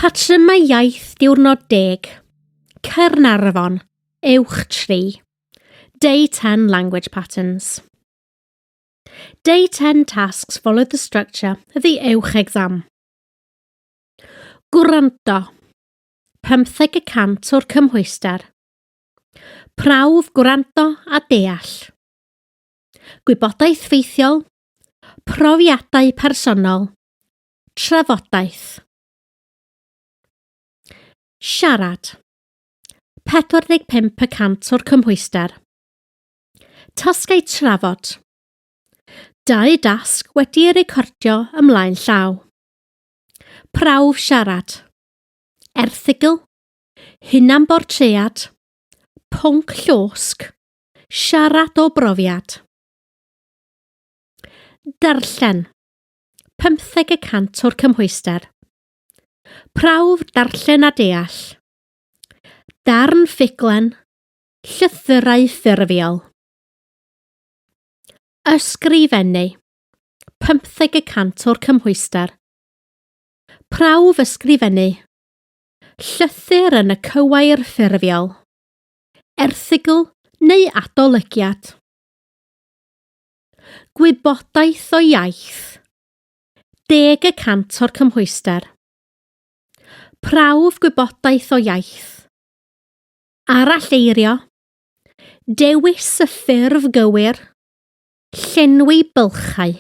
Patrymau iaith diwrnod 10, Caernarfon, uwch 3. Day 10 language patterns. Day 10 tasks follow the structure of the uwch exam. Gwranto, 15% o'r cymhwyster. Prawf gwranto a deall. Gwybodaeth ffeithiol, profiadau personol, trafodaeth. Siarad, 45% o'r cymhwyster. Tasgau trafod. 2 dasg wedi'i recordio ymlaen llaw. Prawf siarad. Erthygl, hunanbortread, pwnc llosg, siarad o brofiad. Darllen, 15% o'r cymhwyster. Prawf darllen a deall. Darn ffuglen, llythyrau ffurfiol. Ysgrifennu, 15% o'r cymhwyster. Prawf ysgrifennu. Llythyr yn y cywair ffurfiol. Erthygl neu adolygiad. Gwybodaeth o iaith. 10% o'r cymhwyster. Prawf gwybodaeth o iaith. Aralleirio. Dewis y ffurf gywir. Llenwi bylchau.